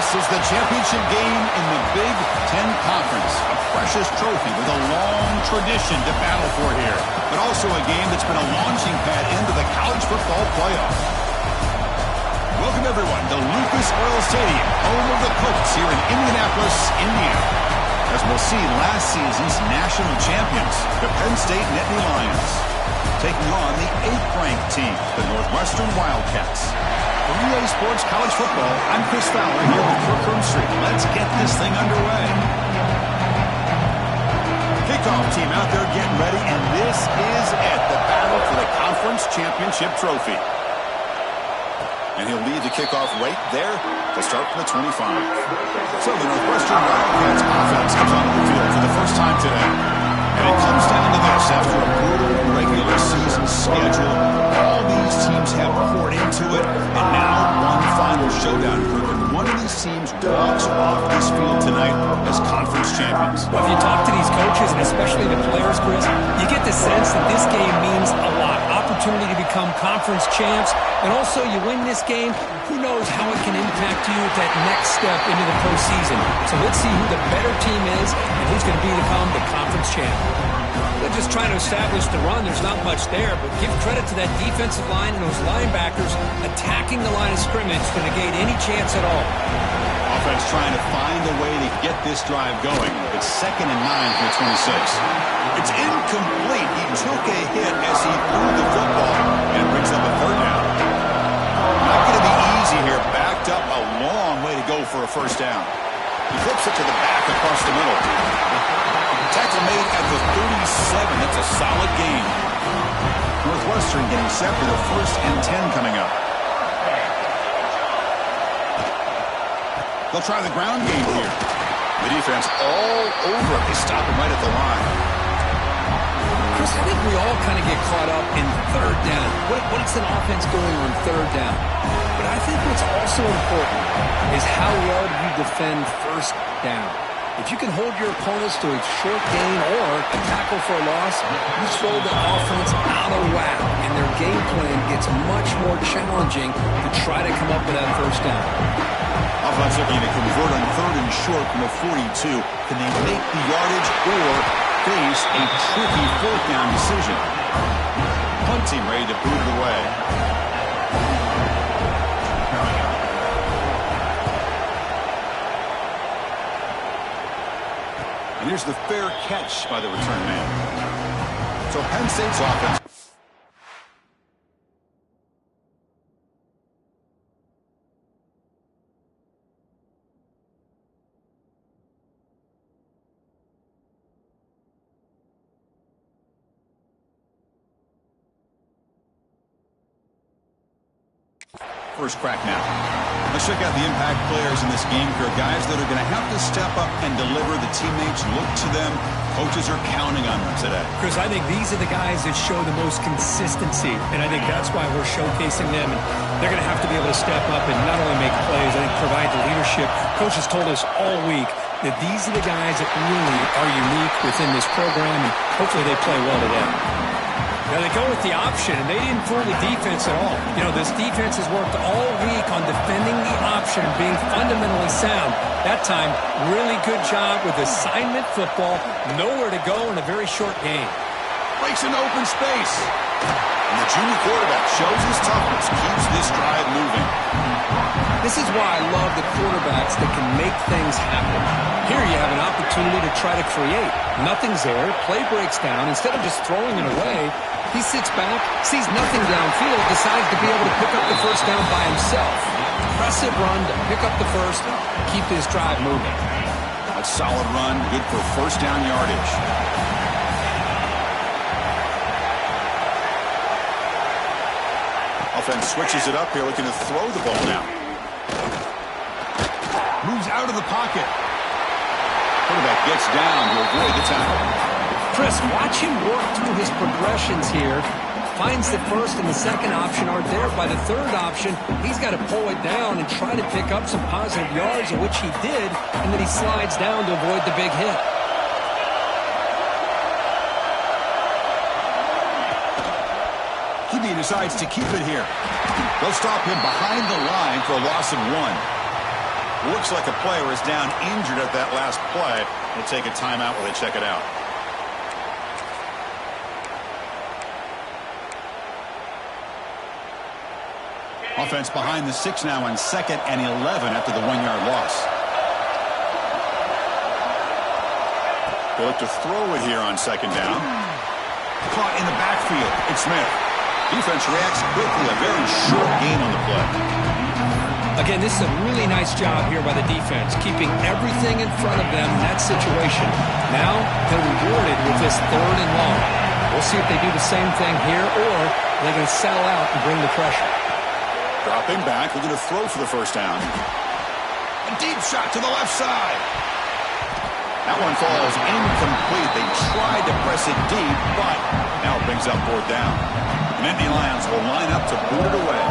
This is the championship game in the Big Ten Conference. A precious trophy with a long tradition to battle for here. But also a game that's been a launching pad into the college football playoff. Welcome, everyone, to Lucas Oil Stadium, home of the Colts here in Indianapolis, Indiana. As we'll see, last season's national champions, the Penn State Nittany Lions, taking on the 8th-ranked team, the Northwestern Wildcats. For EA Sports College Football, I'm Chris Fowler here with Kirk Herbstreit. Let's get this thing underway. Kickoff team out there getting ready, and this is it, the battle for the conference championship trophy. And he'll lead the kickoff right there to start from the 25. So the Northwestern Wildcats offense comes onto the field for the first time today. And it comes down to this. After a brutal regular season schedule, all these teams have poured into it. And now one final showdown, Kirk. And one of these teams walks off this field tonight as conference champions. Well, if you talk to these coaches, and especially the players, Chris, you get the sense that this game means a lot. Opportunity to become conference champs. And also, you win this game, who knows how it can impact you at that next step into the postseason. So let's see who the better team is and who's going to become the conference champ. They're just trying to establish the run. There's not much there, but give credit to that defensive line and those linebackers attacking the line of scrimmage to negate any chance at all. Offense trying to find a way to get this drive going. It's 2nd and 9 from the 26. It's incomplete. He took a hit as he threw the football and brings up a 3rd down. Not going to be easy here. Backed up a long way to go for a 1st down. He flips it to the back across the middle. Tackle made at the 37. That's a solid gain. Northwestern getting set for the 1st and 10 coming up. They'll try the ground game here. The defense all over it. They stop him right at the line. Chris, I think we all kind of get caught up in 3rd down. What's an offense doing on 3rd down? But I think what's also important is how well you defend 1st down. If you can hold your opponents to a short gain or a tackle for a loss, you throw the offense out of whack, and their game plan gets much more challenging to try to come up with that 1st down. Offense looking to convert on 3rd and short from the 42. Can they make the yardage or face a tricky 4th down decision? Punt team ready to boot it away. And here's the fair catch by the return man. So Penn State's offense. First crack now. Let's check out the impact players in this game here. Guys that are going to have to step up and deliver. The teammates look to them. Coaches are counting on them today. Chris, I think these are the guys that show the most consistency, and I think that's why we're showcasing them. And they're going to have to be able to step up and not only make plays, I think provide the leadership. Coaches told us all week that these are the guys that really are unique within this program, and hopefully they play well today. Now they go with the option, and they didn't fool the defense at all. You know, this defense has worked all week on defending the option, being fundamentally sound. That time, really good job with assignment football. Nowhere to go in a very short game. Breaks into open space. And the junior quarterback shows his toughness, keeps this drive moving. This is why I love the quarterbacks that can make things happen. Here you have an opportunity to try to create. Nothing's there. Play breaks down. Instead of just throwing it away, he sits back, sees nothing downfield, decides to be able to pick up the 1st down by himself. Impressive run to pick up the 1st, keep this drive moving. A solid run, good for 1st down yardage. Offense switches it up here, looking to throw the ball now. Moves out of the pocket. Quarterback gets down to avoid the tackle. Chris, watch him work through his progressions here. Finds the 1st and the 2nd option aren't there. By the 3rd option, he's got to pull it down and try to pick up some positive yards, of which he did, and then he slides down to avoid the big hit. He decides to keep it here. They'll stop him behind the line for a loss of 1. Looks like a player is down injured at that last play. We'll take a timeout while they check it out. Offense behind the 6 now on 2nd and 11 after the 1-yard loss. They look to throw it here on 2nd down. Caught in the backfield. It's Smith. Defense reacts quickly. A very short gain on the play. Again, this is a really nice job here by the defense, keeping everything in front of them in that situation. Now they're rewarded with this 3rd and long. We'll see if they do the same thing here, or they're going to settle out and bring the pressure. Dropping back, looking to throw for the 1st down. A deep shot to the left side. That one falls incomplete. They tried to press it deep, but now it brings up 4th down. And Indy Lions will line up to boot it away.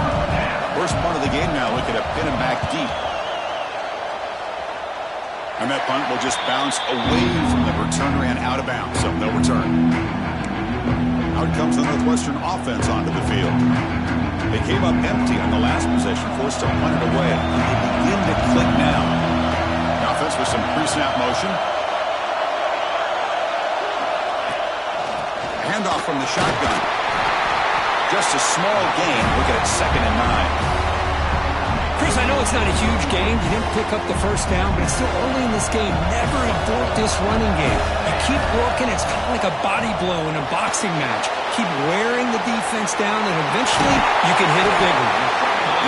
First punt of the game now, looking to pin him back deep. And that punt will just bounce away from the returner and out of bounds, so no return. Out comes the Northwestern offense onto the field. They came up empty on the last possession, forced to punt it away. And they begin to click now. The offense with some pre-snap motion. Handoff from the shotgun. Just a small gain. Looking at 2nd and 9. Chris, I know it's not a huge game. You didn't pick up the 1st down, but it's still early in this game. Never abort this running game. You keep working. It's kind of like a body blow in a boxing match. Keep wearing the defense down, and eventually you can hit a big one.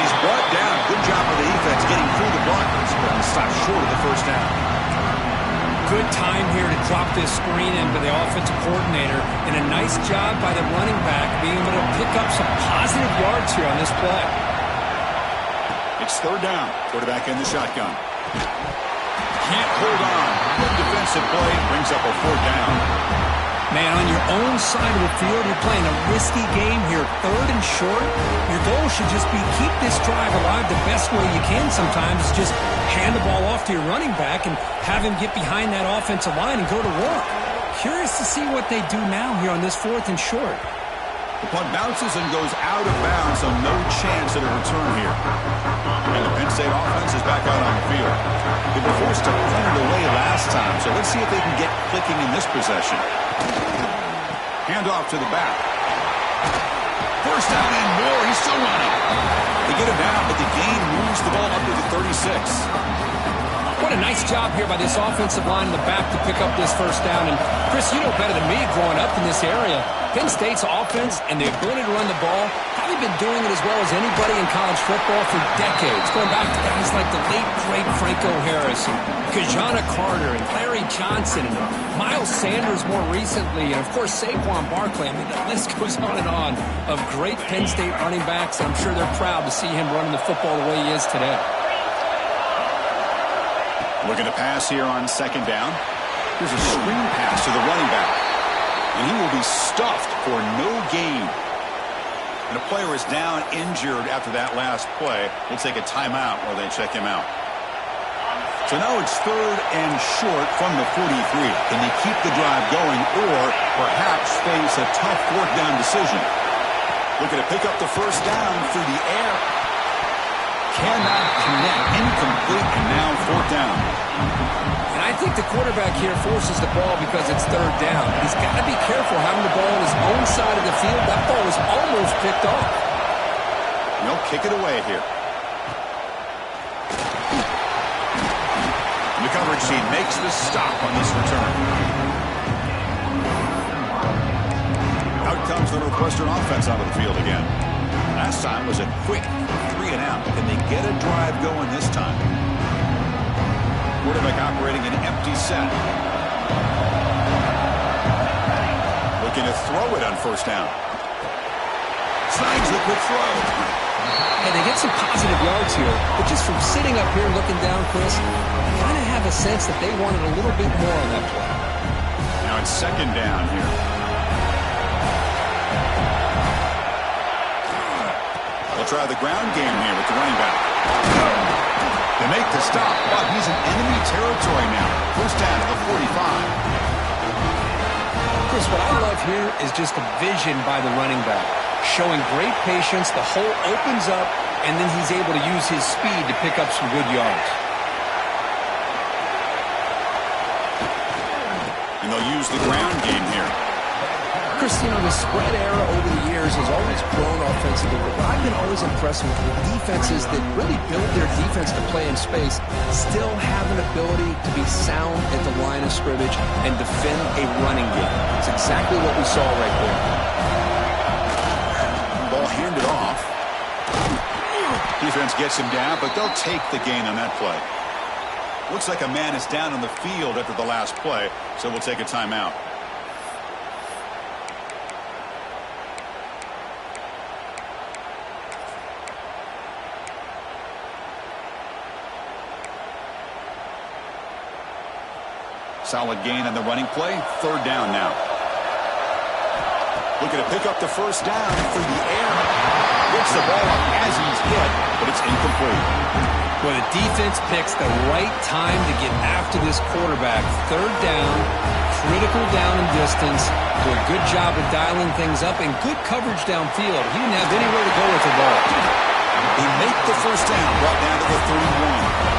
He's brought down. Good job by the defense getting through the blockers, but he stopped short of the 1st down. Good time here to drop this screen in by the offensive coordinator, and a nice job by the running back being able to pick up some positive yards here on this play. It's 3rd down. Quarterback in the shotgun. Can't hold on. Good defensive play. Brings up a 4th down. Man, on your own side of the field, you're playing a risky game here. 3rd and short. Your goal should just be keep this drive alive the best way you can sometimes. Is just hand the ball off to your running back and have him get behind that offensive line and go to work. Curious to see what they do now here on this 4th and short. The punt bounces and goes out of bounds, so no chance at a return here. And the Penn State offense is back out on the field. They were forced to punt it away last time, so let's see if they can get clicking in this possession. Handoff to the back. 1st down and more. He's still running. They get him down, but the gain moves the ball up to the 36. What a nice job here by this offensive line in the back to pick up this 1st down. And, Chris, you know better than me growing up in this area. Penn State's offense and the ability to run the ball, probably been doing it as well as anybody in college football for decades. Going back to guys like the late, great Franco Harris, and Kajana Carter, and Larry Johnson, and Miles Sanders more recently, and, of course, Saquon Barkley. I mean, the list goes on and on of great Penn State running backs. I'm sure they're proud to see him running the football the way he is today. Looking to pass here on 2nd down. Here's a screen pass to the running back. And he will be stuffed for no gain. And a player is down injured after that last play. We'll take a timeout while they check him out. So now it's 3rd and short from the 43. Can they keep the drive going or perhaps face a tough 4th down decision? Looking to pick up the 1st down through the air. Cannot connect. Incomplete, and now 4th down. And I think the quarterback here forces the ball because it's 3rd down. He's got to be careful having the ball on his own side of the field. That ball was almost picked off. And they'll kick it away here. And the coverage team makes the stop on this return. Out comes the Northwestern offense out of the field again. Last time was a quick 3 and out. Can they get a drive going this time? Quarterback operating an empty set. Looking to throw it on 1st down. Snags the quick throw. And they get some positive yards here, but just from sitting up here looking down, Chris, I kind of have a sense that they wanted a little bit more on that play. Now it's 2nd down here. They'll try the ground game here with the running back. They make the stop, but he's in enemy territory now. 1st down at the 45. Chris, what I love here is just the vision by the running back. Showing great patience, the hole opens up, and then he's able to use his speed to pick up some good yards. And they'll use the ground game here. Chris, the spread era over the years has always grown offensively, but I've been always impressed with defenses that really build their defense to play in space, still have an ability to be sound at the line of scrimmage and defend a running game. It's exactly what we saw right there. Ball handed off. Defense gets him down, but they'll take the gain on that play. Looks like a man is down on the field after the last play, so we'll take a timeout. Solid gain on the running play. Third down now. Looking to pick up the first down through the air. Gets the ball up as he's hit, but it's incomplete. Well, the defense picks the right time to get after this quarterback. Third down, critical down and distance. Do a good job of dialing things up and good coverage downfield. He didn't have anywhere to go with the ball. He made the first down, brought down to the 31.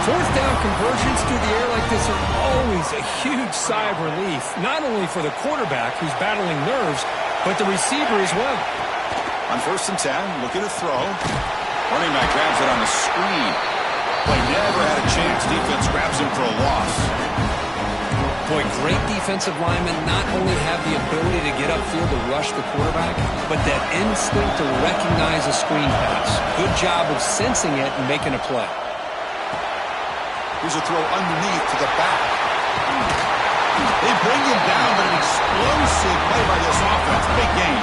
Fourth down conversions through the air like this are always a huge sigh of relief, not only for the quarterback who's battling nerves, but the receiver as well. On 1st and 10, looking to throw. Running back grabs it on the screen. Play never had a chance. Defense grabs him for a loss. Boy, great defensive linemen not only have the ability to get upfield to rush the quarterback, but that instinct to recognize a screen pass. Good job of sensing it and making a play. Here's a throw underneath to the back. They bring him down, but an explosive play by this offense. Big game.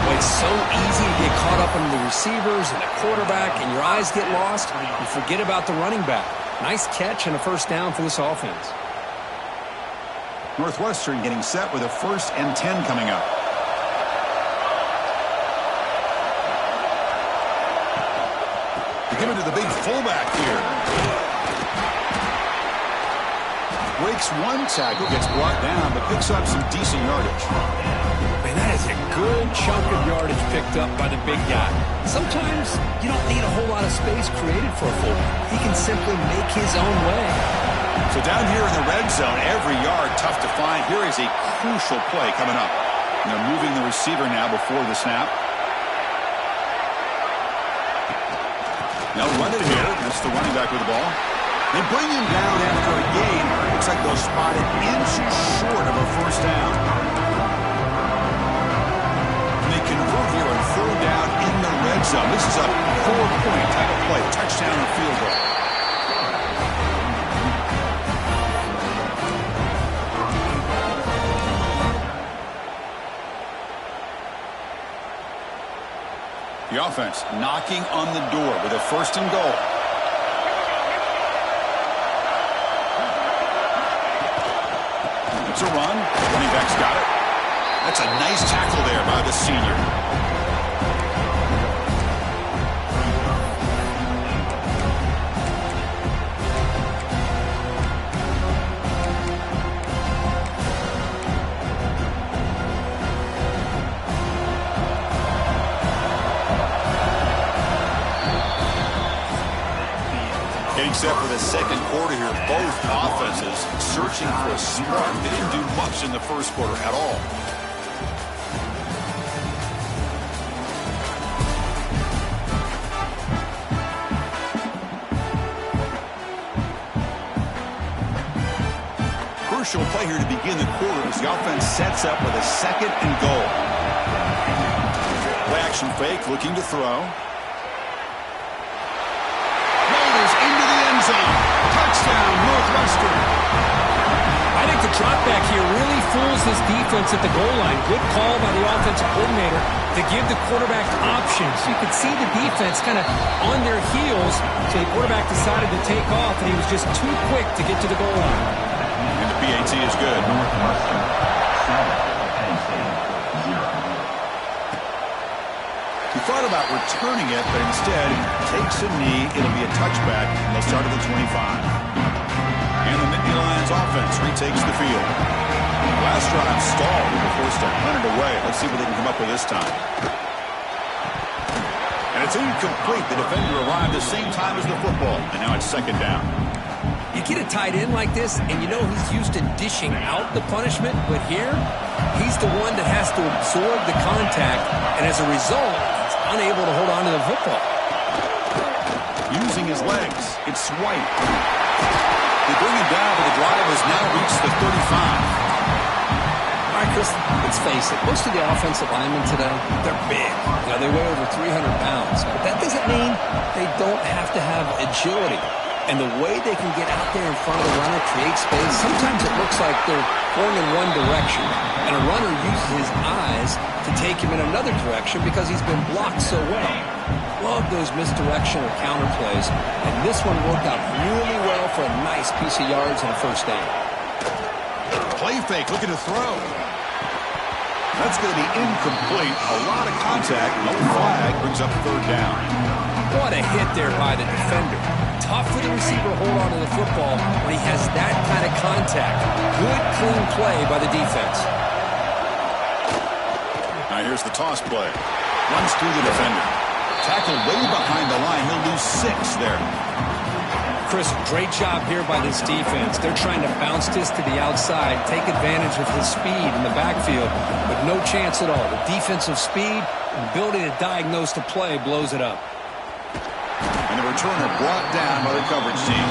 Well, it's so easy to get caught up in the receivers and the quarterback, and your eyes get lost. You forget about the running back. Nice catch and a first down for this offense. Northwestern getting set with a 1st and 10 coming up. They give it to the big fullback here. Breaks one tackle, gets brought down, but picks up some decent yardage. Man, that is a good chunk of yardage picked up by the big guy. Sometimes you don't need a whole lot of space created for a fullback. He can simply make his own way. So down here in the red zone, every yard tough to find. Here is a crucial play coming up. And they're moving the receiver now before the snap. Now run it here. That's the running back with the ball. They bring him down after a gain. Looks like they'll spot it inches short of a first down. And they convert here on 3rd down in the red zone. This is a 4-point type of play. Touchdown and field goal. The offense knocking on the door with a 1st and goal. It's a run. Running back's got it. That's a nice tackle there by the senior. Set for the second quarter here. Both offenses searching for a spark. They didn't do much in the first quarter at all. Crucial play here to begin the quarter as the offense sets up with a 2nd and goal. Play action fake, looking to throw. Touchdown, Northwestern. I think the drop back here really fools this defense at the goal line. Good call by the offensive coordinator to give the quarterback options. You could see the defense kind of on their heels, so the quarterback decided to take off, and he was just too quick to get to the goal line. And the PAT is good. Northwestern 7, Penn State 0. He thought about returning it, but instead takes a knee. It'll be a touchback, and they'll start at the 25. And the Nittany Lions offense retakes the field. Last drive stalled with the forced to hunt it away. Let's see what they can come up with this time. And it's incomplete. The defender arrived the same time as the football, and now it's 2nd down. You get a tight end like this, and you know he's used to dishing out the punishment, but here, he's the one that has to absorb the contact, and as a result, he's unable to hold on to the football. Using his legs, it's White. They bring him down, but the drive has now reached the 35. All right, Chris, let's face it. Most of the offensive linemen today, they're big. You know, they weigh over 300 pounds. But that doesn't mean they don't have to have agility. And the way they can get out there in front of the runner, create space, sometimes it looks like they're going in one direction. And a runner uses his eyes to take him in another direction because he's been blocked so well. Love those misdirection or counter plays. And this one worked out really well for a nice piece of yards and a first down. Play fake, looking to throw. That's going to be incomplete. A lot of contact. No flag. Brings up third down. What a hit there by the defender. Tough for the receiver to hold on to the football when he has that kind of contact. Good, clean play by the defense. Now here's the toss play. Runs through the defender. Tackled way behind the line. He'll lose 6 there. Chris, great job here by this defense. They're trying to bounce this to the outside, take advantage of his speed in the backfield, but no chance at all. The defensive speed and ability to diagnose the play blows it up. And the returner brought down by the coverage team.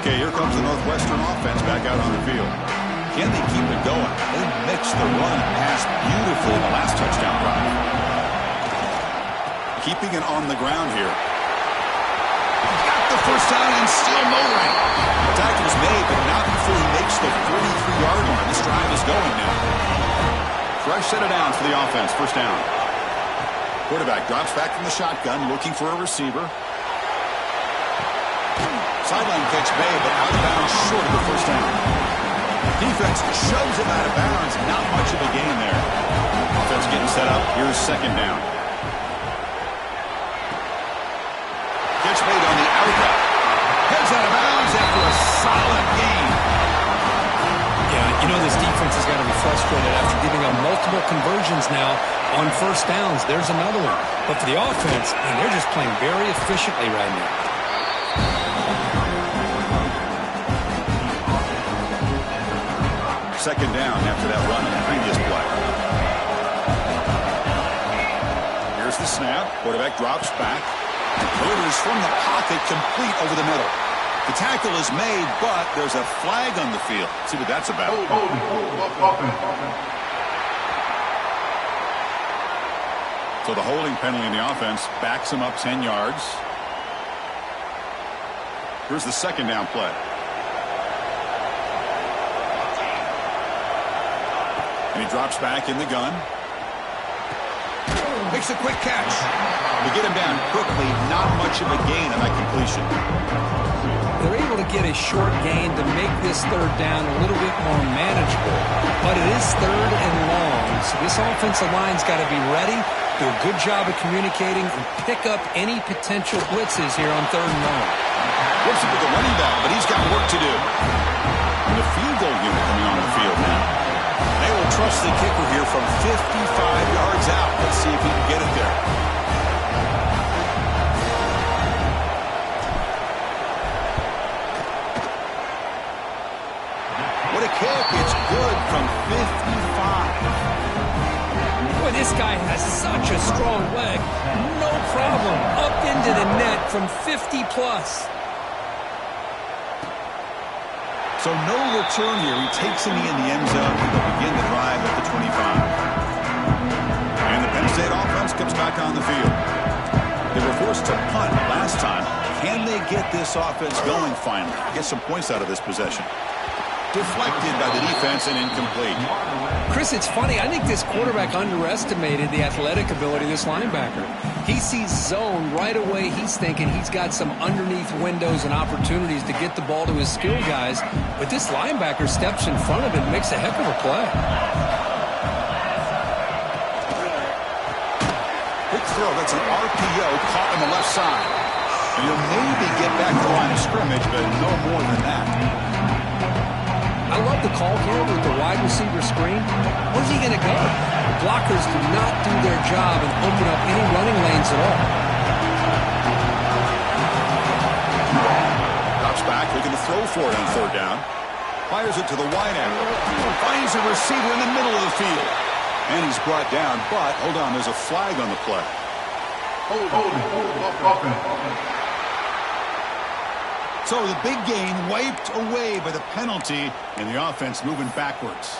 Okay, here comes the Northwestern offense back out on the field. Can they keep it going? They mixed the run and pass beautifully in the last touchdown drive. Keeping it on the ground here. Got the first down and still motoring. The tackle was made, but not before he makes the 43-yard line. This drive is going now. Fresh set of downs for the offense. First down. Quarterback drops back from the shotgun, looking for a receiver. Sideline catch made, but out of bounds short of the first down. Defense shoves him out of bounds. Not much of a gain there. Offense getting set up. Here's second down. Catch made on the out route. Heads out of bounds after a solid gain. Yeah, you know this defense has got to be frustrated after giving up multiple conversions now on first downs. There's another one. But for the offense, man, they're just playing very efficiently right now. Second down after that run in the previous play. Here's the snap. Quarterback drops back. Delivers from the pocket, complete over the middle. The tackle is made, but there's a flag on the field. Let's see what that's about. So the holding penalty in the offense backs him up 10 yards. Here's the second down play. And he drops back in the gun. Makes a quick catch. They get him down quickly. Not much of a gain on that completion. They're able to get a short gain to make this third down a little bit more manageable. But it is third and long. So this offensive line's got to be ready, do a good job of communicating, and pick up any potential blitzes here on third and long. Whips it with the running back, but he's got work to do. And the field goal unit coming on the field now. They will trust the kicker here from 55 yards out. Let's see if he can get it there. What a kick. It's good from 55. Boy, this guy has such a strong leg. No problem. Up into the net from 50-plus. So no return here. He takes him in the end zone. They'll begin the drive at the 25. And the Penn State offense comes back on the field. They were forced to punt last time. Can they get this offense going finally? Get some points out of this possession. Deflected by the defense and incomplete. Chris, it's funny. I think this quarterback underestimated the athletic ability of this linebacker. He sees zone right away. He's thinking he's got some underneath windows and opportunities to get the ball to his skill guys. But this linebacker steps in front of him and makes a heck of a play. Quick throw. That's an RPO caught on the left side. And he'll maybe get back to the line of scrimmage, but no more than that. I love the call here with the wide receiver screen. Where's he going to go? The blockers do not do their job and open up any running lanes at all. back, looking to throw for it on third down. Fires it to the wide angle. Finds a receiver in the middle of the field. And he's brought down, but hold on, there's a flag on the play. So the big gain wiped away by the penalty, and the offense moving backwards.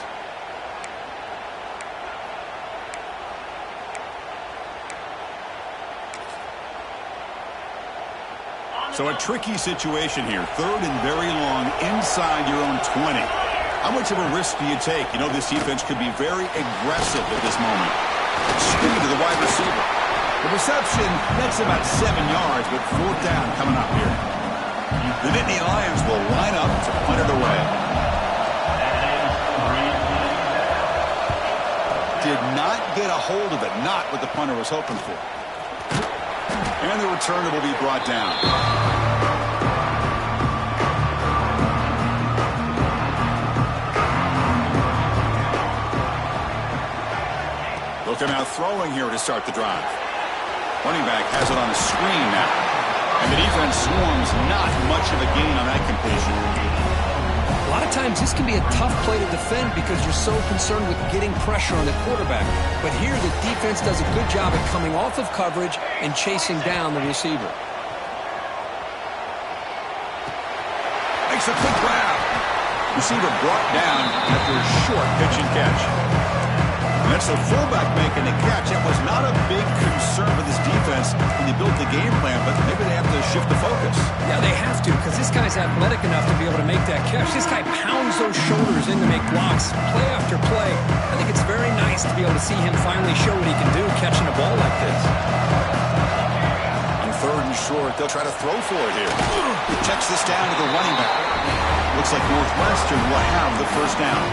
So a tricky situation here. Third and very long inside your own 20. How much of a risk do you take? You know, this defense could be very aggressive at this moment. Screen to the wide receiver. The reception, that's about 7 yards, but fourth down coming up here. The Nittany Lions will line up to punt it away. Did not get a hold of it, not what the punter was hoping for. And the returner will be brought down. Looking out throwing here to start the drive. Running back has it on a screen now. And the defense swarms not much of a gain on that completion. A lot of times this can be a tough play to defend because you're so concerned with getting pressure on the quarterback. But here the defense does a good job at coming off of coverage and chasing down the receiver. Makes a quick grab. Receiver brought down after a short pitch and catch. That's the fullback making the catch. That was not a big concern for this defense when they built the game plan, but maybe they have to shift the focus. Yeah, they have to, because this guy's athletic enough to be able to make that catch. This guy pounds those shoulders in to make blocks, play after play. I think it's very nice to be able to see him finally show what he can do catching a ball like this. On third and short, they'll try to throw for it here. Checks this down to the running back. Looks like Northwestern will have the first down.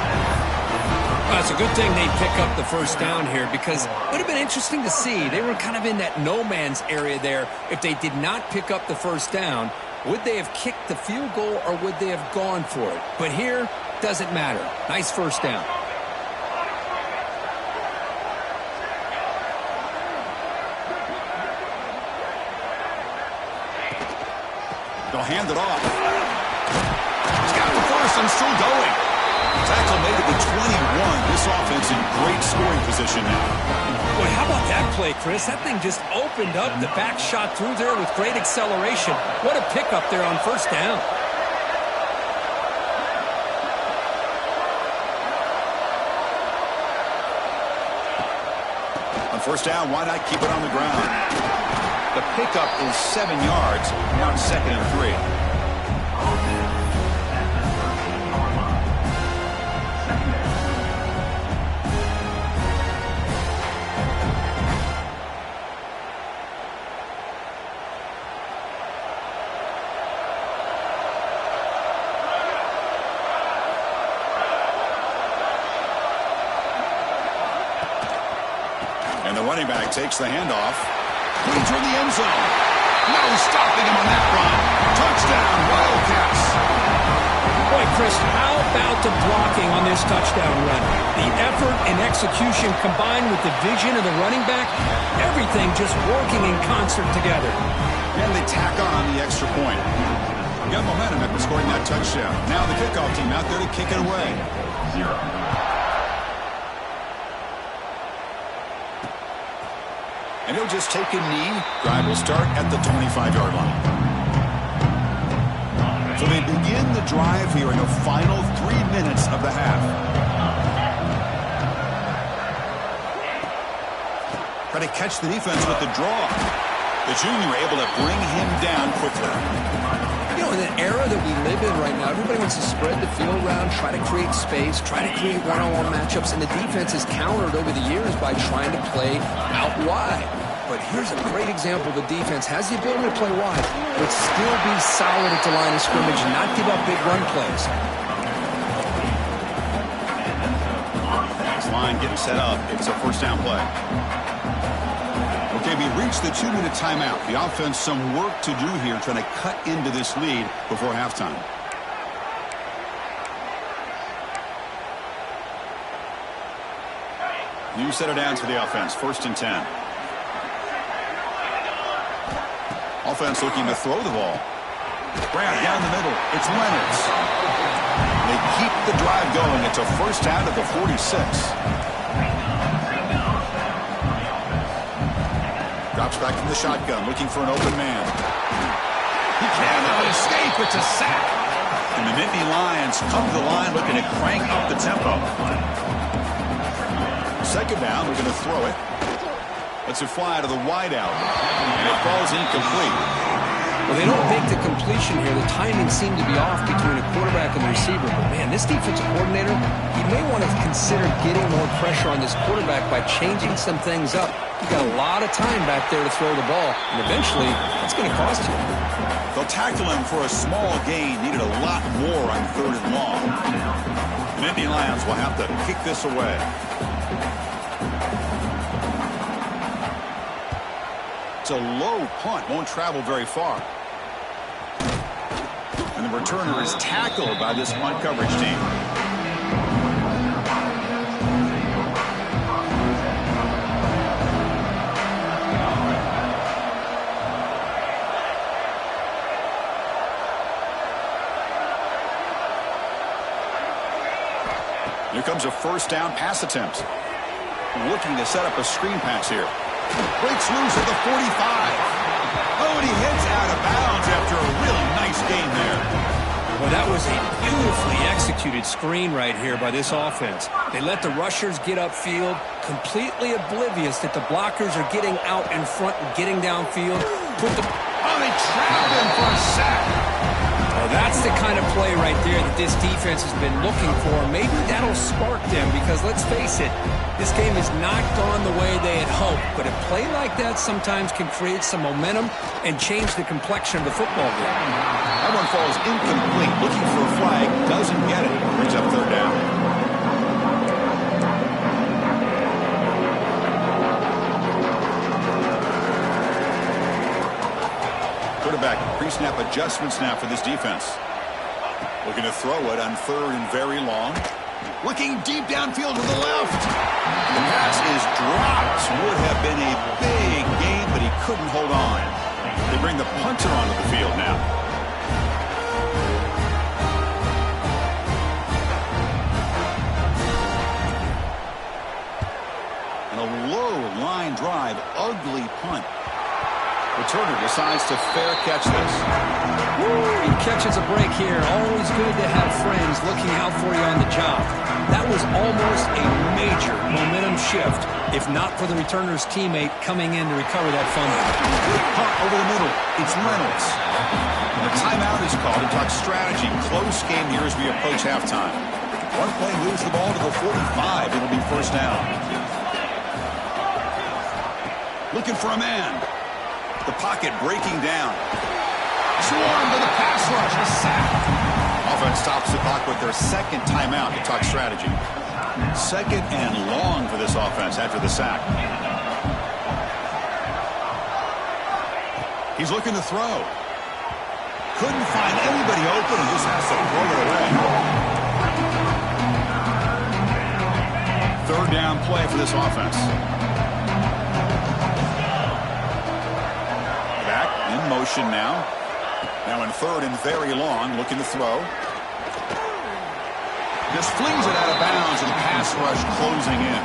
Well, it's a good thing they pick up the first down here because it would have been interesting to see. They were kind of in that no man's area there. If they did not pick up the first down, would they have kicked the field goal or would they have gone for it? But here, doesn't matter. Nice first down. They'll hand it off. He's got the first and still going. Tackle made it to 21. This offense in great scoring position now. Boy, how about that play, Chris? That thing just opened up. The back shot through there with great acceleration. What a pickup there on first down. On first down, why not keep it on the ground? The pickup is 7 yards. Now it's 2nd and 3. And the running back takes the handoff. Clean through the end zone. No stopping him on that run. Touchdown, Wildcats. Boy, Chris, how about the blocking on this touchdown run? The effort and execution combined with the vision of the running back, everything just working in concert together. And they tack on the extra point. Got momentum after scoring that touchdown. Now the kickoff team out there to kick it away. 0. And he'll just take a knee. Drive will start at the 25-yard line. So they begin the drive here in the final 3 minutes of the half. Try to catch the defense with the draw. The junior able to bring him down quickly. You know, in the era that we live in right now, everybody wants to spread the field around, try to create space, try to create one-on-one matchups, and the defense has countered over the years by trying to play out wide. But here's a great example. The defense has the ability to play wide, but still be solid at the line of scrimmage and not give up big run plays. This line getting set up. It's a first down play. Okay, we reached the 2-minute timeout. The offense some work to do here trying to cut into this lead before halftime. New set of downs for the offense. 1st and 10. Offense looking to throw the ball. Grab down the middle. It's Leonard's. They keep the drive going. It's a first down at the 46. Drops back from the shotgun, looking for an open man. He cannot escape. It's a sack. And the Nittany Lions come to the line looking to crank up the tempo. Second down, we're going to throw it. Lets it fly to the wideout. And it falls incomplete. Well, they don't make the completion here. The timing seemed to be off between a quarterback and the receiver. But, man, this defensive coordinator, he may want to consider getting more pressure on this quarterback by changing some things up. You've got a lot of time back there to throw the ball, and eventually that's going to cost you. They'll tackle him for a small gain. Needed a lot more on 3rd and long. The Nittany Lions will have to kick this away. It's a low punt. Won't travel very far. And the returner is tackled by this punt coverage team. Here comes a first down pass attempt. Looking to set up a screen pass here. Breaks loose at the 45. Oh, and he heads out of bounds after a really nice game there. Well, that was a beautifully executed screen right here by this offense. They let the rushers get upfield, completely oblivious that the blockers are getting out in front and getting downfield. They trapped him for a sack. Well, that's the kind of play right there that this defense has been looking for. Maybe that'll spark them because, let's face it, this game has not gone the way they had hoped. But a play like that sometimes can create some momentum and change the complexion of the football game. That one falls incomplete. Looking for a flag. Doesn't get it. Brings up 3rd down. Quarterback pre-snap adjustments now for this defense. Looking to throw it on 3rd and very long. Looking deep downfield to the left. The pass is dropped. Would have been a big gain, but he couldn't hold on. They bring the punter onto the field now. And a low line drive, ugly punt. Returner decides to fair catch this. He catches a break here. Always good to have friends looking out for you on the job. That was almost a major momentum shift, if not for the returner's teammate coming in to recover that fumble. Good punt over the middle. It's Reynolds. And the timeout is called to talk strategy. Close game here as we approach halftime. One play moves the ball to the 45. It'll be first down. Looking for a man. The pocket breaking down. Swarm to the pass rush. A sack. Offense stops the clock with their second timeout to talk strategy. 2nd and long for this offense after the sack. He's looking to throw. Couldn't find anybody open and just has to throw it away. 3rd down play for this offense. In motion now. Now in 3rd and very long, looking to throw. Just flings it out of bounds and pass rush closing in.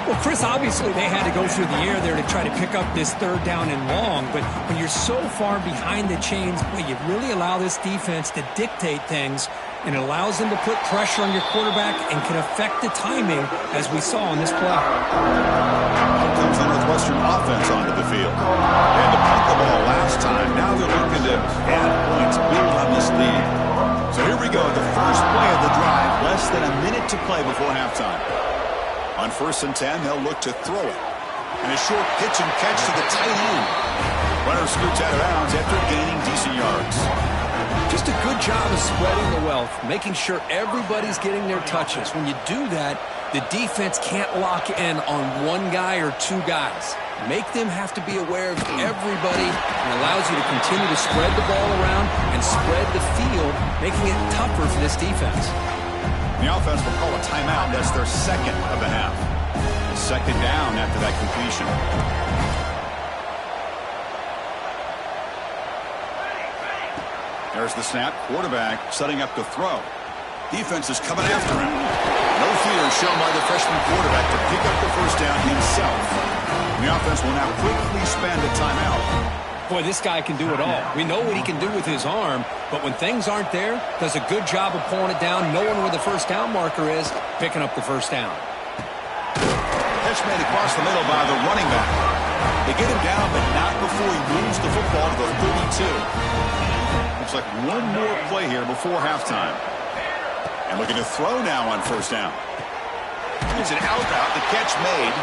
Well, Chris, obviously they had to go through the air there to try to pick up this 3rd down and long. But when you're so far behind the chains, well, you really allow this defense to dictate things. And it allows them to put pressure on your quarterback and can affect the timing, as we saw on this play. Out comes the Northwestern offense onto the field. They had to punt the ball last time. Now they're looking to add points, build on this lead. So here we go, the first play of the drive, less than a minute to play before halftime. On 1st and 10, they'll look to throw it. And a short pitch and catch to the tight end. Runner scoots out of bounds after gaining decent yards. Just a good job of spreading the wealth, making sure everybody's getting their touches. When you do that, the defense can't lock in on one guy or two guys. Make them have to be aware of everybody, and allows you to continue to spread the ball around and spread the field, making it tougher for this defense. The offense will call a timeout. That's their 2nd of the half. 2nd down after that completion. There's the snap. Quarterback setting up to throw. Defense is coming after him. No fear shown by the freshman quarterback to pick up the first down himself. The offense will now quickly spend a timeout. Boy, this guy can do it all. We know what he can do with his arm, but when things aren't there, does a good job of pulling it down, knowing where the first down marker is, picking up the first down. Catch made across the middle by the running back. They get him down, but not before he moves the football to the 32. Looks like one more play here before halftime. And looking to throw now on first down. It's an out route, the catch made.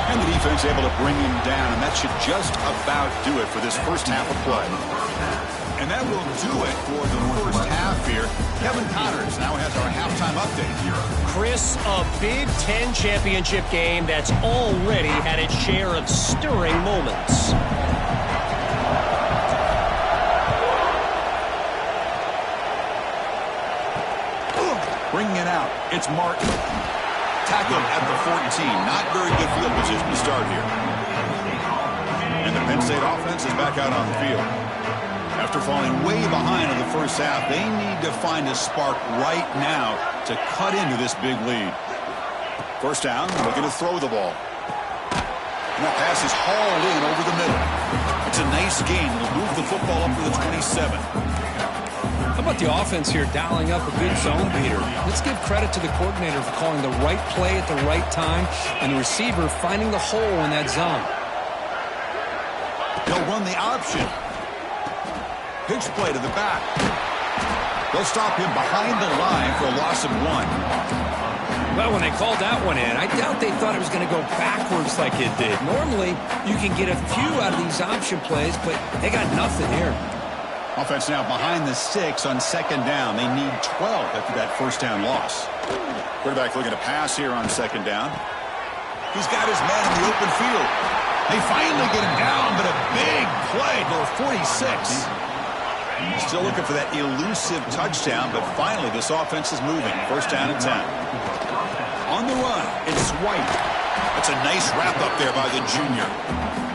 And the defense able to bring him down, and that should just about do it for this first half of play. And that will do it for the first half here. Kevin Connors now has our halftime update here. Chris, a Big Ten championship game that's already had its share of stirring moments. Bringing it out, it's Martin. Tackled at the 14. Not very good field position to start here. And the Penn State offense is back out on the field. After falling way behind in the first half, they need to find a spark right now to cut into this big lead. First down, looking to throw the ball. And that pass is hauled in over the middle. It's a nice gain. It'll move the football up to the 27. How about the offense here dialing up a good zone beater? Let's give credit to the coordinator for calling the right play at the right time and the receiver finding the hole in that zone. They'll run the option. Pitch play to the back. They'll stop him behind the line for a loss of 1. Well, when they called that one in, I doubt they thought it was going to go backwards like it did. Normally, you can get a few out of these option plays, but they got nothing here. Offense now behind the 6 on second down. They need 12 after that first down loss. Quarterback looking to pass here on second down. He's got his man in the open field. They finally get him down, but a big play to the 46. Still looking for that elusive touchdown, but finally this offense is moving. First down and 10. On the run, it's White. That's a nice wrap up there by the junior.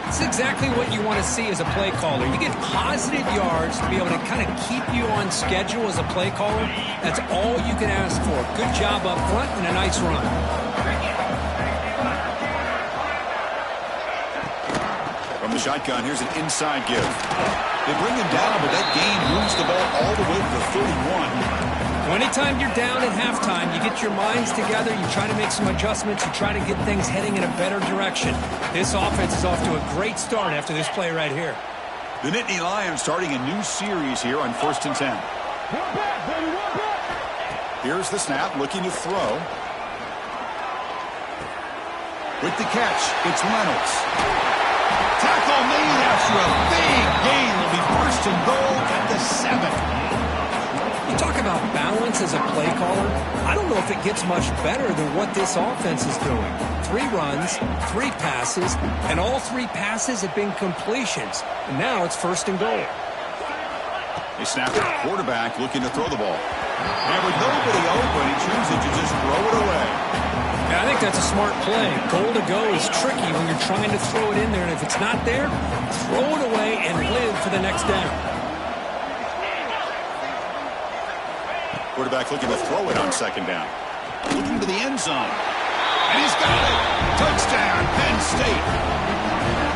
It's exactly what you want to see as a play caller. You get positive yards to be able to kind of keep you on schedule as a play caller. That's all you can ask for. Good job up front and a nice run. From the shotgun, here's an inside give. They bring him down, but that gain moves the ball all the way to the 31. Anytime you're down at halftime, you get your minds together, you try to make some adjustments, you try to get things heading in a better direction. This offense is off to a great start after this play right here. The Nittany Lions starting a new series here on 1st and 10. Here's the snap, looking to throw. With the catch, it's Reynolds. Tackle made after a big gain. Will be first and goal at the 7. You talk about balance as a play caller. I don't know if it gets much better than what this offense is doing. 3 runs, 3 passes, and all 3 passes have been completions. And now it's first and goal. They snap it. Quarterback looking to throw the ball. And with nobody open, he chooses to just throw it away. Yeah, I think that's a smart play. Goal to go is tricky when you're trying to throw it in there. And if it's not there, throw it away and live for the next down. Quarterback looking to throw it on second down. Looking to the end zone. And he's got it. Touchdown, Penn State.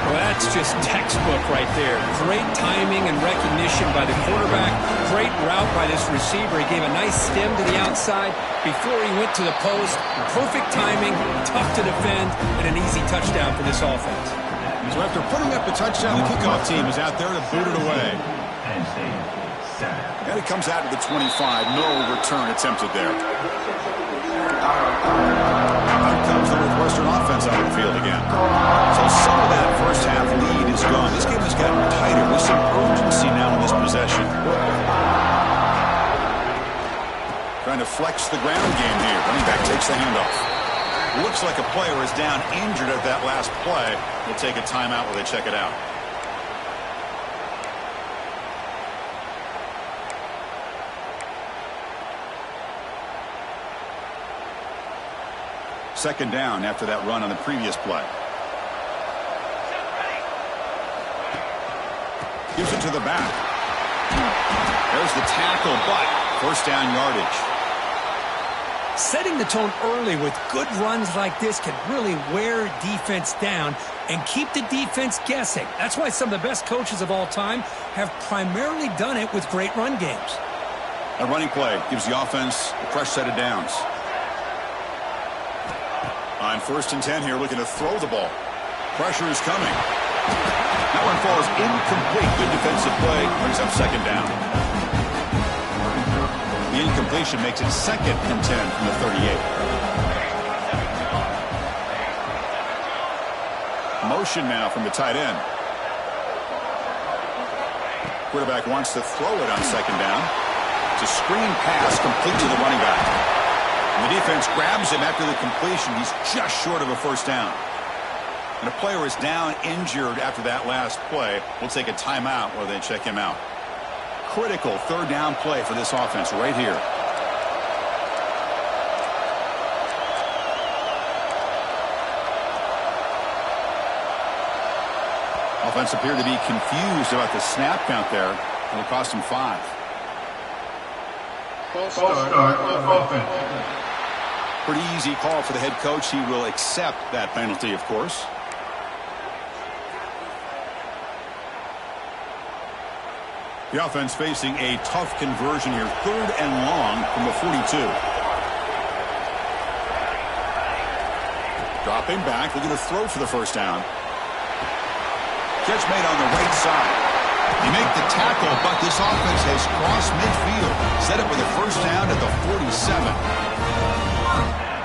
Well, that's just textbook right there. Great timing and recognition by the quarterback. Great route by this receiver. He gave a nice stem to the outside before he went to the post. Perfect timing, tough to defend, and an easy touchdown for this offense. So after putting up a touchdown, the kickoff team is out there to boot it away. And it comes out to the 25. No return attempted there. Out comes the Northwestern offense out of the field again. So some of that first half lead is gone. This game has gotten tighter with some urgency now in this possession. Trying to flex the ground game here. Running back takes the handoff. Looks like a player is down injured at that last play. We'll take a timeout while they check it out. Second down after that run on the previous play. Gives it to the back. There's the tackle, but first down yardage. Setting the tone early with good runs like this can really wear defense down and keep the defense guessing. That's why some of the best coaches of all time have primarily done it with great run games. A running play gives the offense a fresh set of downs. On 1st and 10 here, looking to throw the ball. Pressure is coming. That one falls incomplete. Good defensive play. Brings up 2nd down. The incompletion makes it 2nd and 10 from the 38. Motion now from the tight end. Quarterback wants to throw it on 2nd down. It's a screen pass complete to the running back. And the defense grabs him after the completion. He's just short of a first down. And a player is down injured after that last play. We'll take a timeout while they check him out. Critical 3rd down play for this offense right here. Offense appeared to be confused about the snap count there. It'll cost him 5. Pretty easy call for the head coach. He will accept that penalty, of course. The offense facing a tough conversion here. 3rd and long from the 42. Dropping back, looking to throw for the first down. Catch made on the right side. They make the tackle, but this offense has crossed midfield. Set up with a first down at the 47.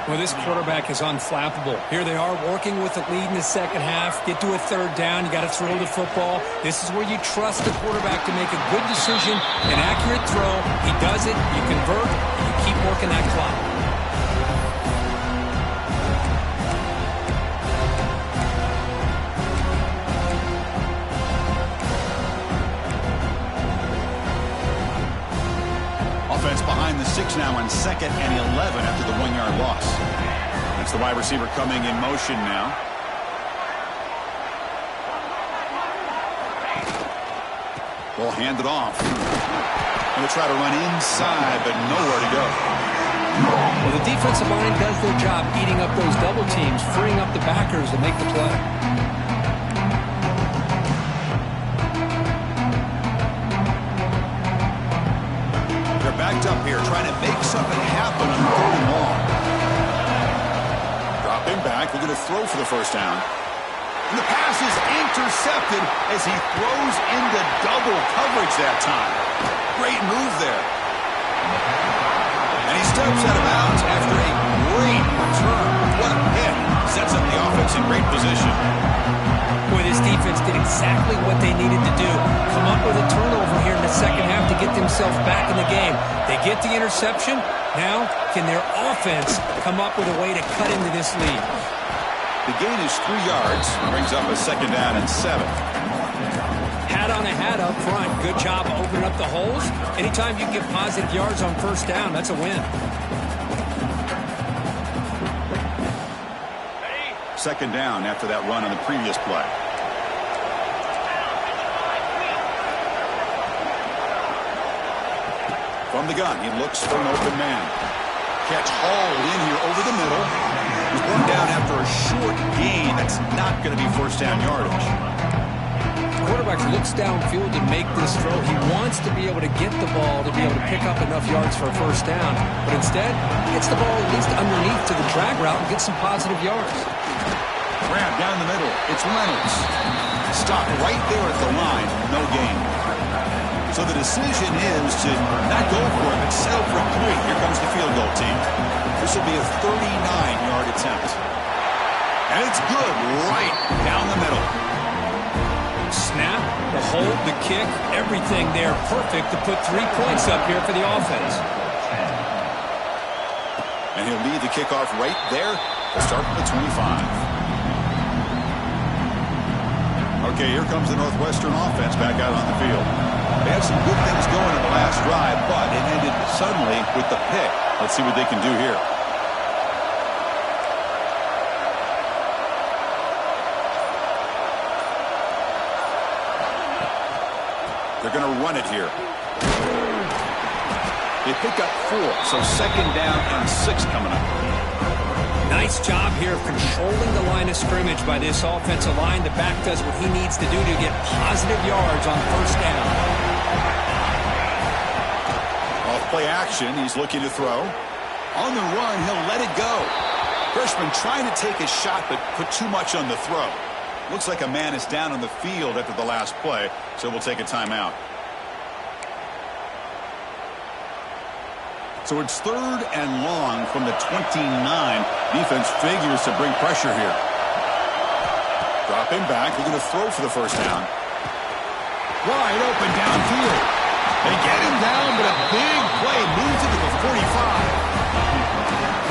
Well, this quarterback is unflappable. Here they are working with the lead in the 2nd half. Get to a 3rd down. You got to throw the football. This is where you trust the quarterback to make a good decision, an accurate throw. He does it. You convert. And you keep working that clock. Offense behind the 6 now on 2nd and 11 after the 1-yard loss. That's the wide receiver coming in motion now. Ball handed off. Going to try to run inside, but nowhere to go. Well, the defensive line does their job eating up those double teams, freeing up the backers to make the play. Backed up here, trying to make something happen on 3rd and long. Dropping back, looking to throw for the first down. And the pass is intercepted as he throws into double coverage that time. Great move there. And he steps out of bounds after a great return. What a hit. Sets up the offense in great position. Boy, this defense did exactly what they needed to do. Come up with a turnover here in the 2nd half to get themselves back in the game. They get the interception. Now, can their offense come up with a way to cut into this lead? The gain is 3 yards. Brings up a 2nd down and 7. Hat on a hat up front. Good job opening up the holes. Anytime you can get positive yards on first down, that's a win. 2nd down after that run on the previous play. From the gun, he looks for an open man. Catch hauled in here over the middle. He's brought down after a short gain. That's not going to be first down yardage. Quarterback looks downfield to make this throw. He wants to be able to get the ball to be able to pick up enough yards for a first down. But instead, he gets the ball at least underneath to the drag route and gets some positive yards. Grab down the middle. It's Reynolds. Stop right there at the line. No gain. So the decision is to not go for it, but settle for a point. Here comes the field goal team. This will be a 39-yard attempt. And it's good right down the middle. Snap, the hold, the kick, everything there perfect to put 3 points up here for the offense. And he'll lead the kickoff right there to start from the 25. Okay, here comes the Northwestern offense back out on the field. They had some good things going in the last drive, but it ended suddenly with the pick. Let's see what they can do here. They're going to run it here. They pick up 4, so 2nd down and 6 coming up. Nice job here of controlling the line of scrimmage by this offensive line. The back does what he needs to do to get positive yards on 1st down. Off play action, he's looking to throw. On the run, he'll let it go. Freshman trying to take a shot, but put too much on the throw. Looks like a man is down on the field after the last play, so we'll take a timeout. So it's 3rd and long from the 29. Defense figures to bring pressure here. Dropping back, looking to throw for the 1st down. Wide open downfield. They get him down, but a big play moves it to the 45.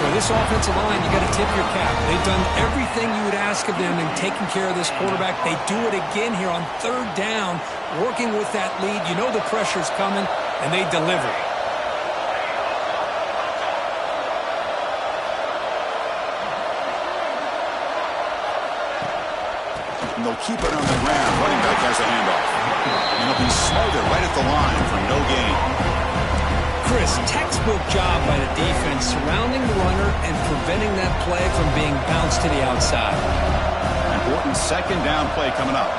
For this offensive line, you got to tip your cap. They've done everything you would ask of them in taking care of this quarterback. They do it again here on 3rd down, working with that lead. You know the pressure's coming, and they deliver. And they'll keep it on the ground. Running back has the handoff. And he'll be smothered right at the line for no gain. Chris, textbook job by the defense surrounding the runner and preventing that play from being bounced to the outside. Important 2nd down play coming up.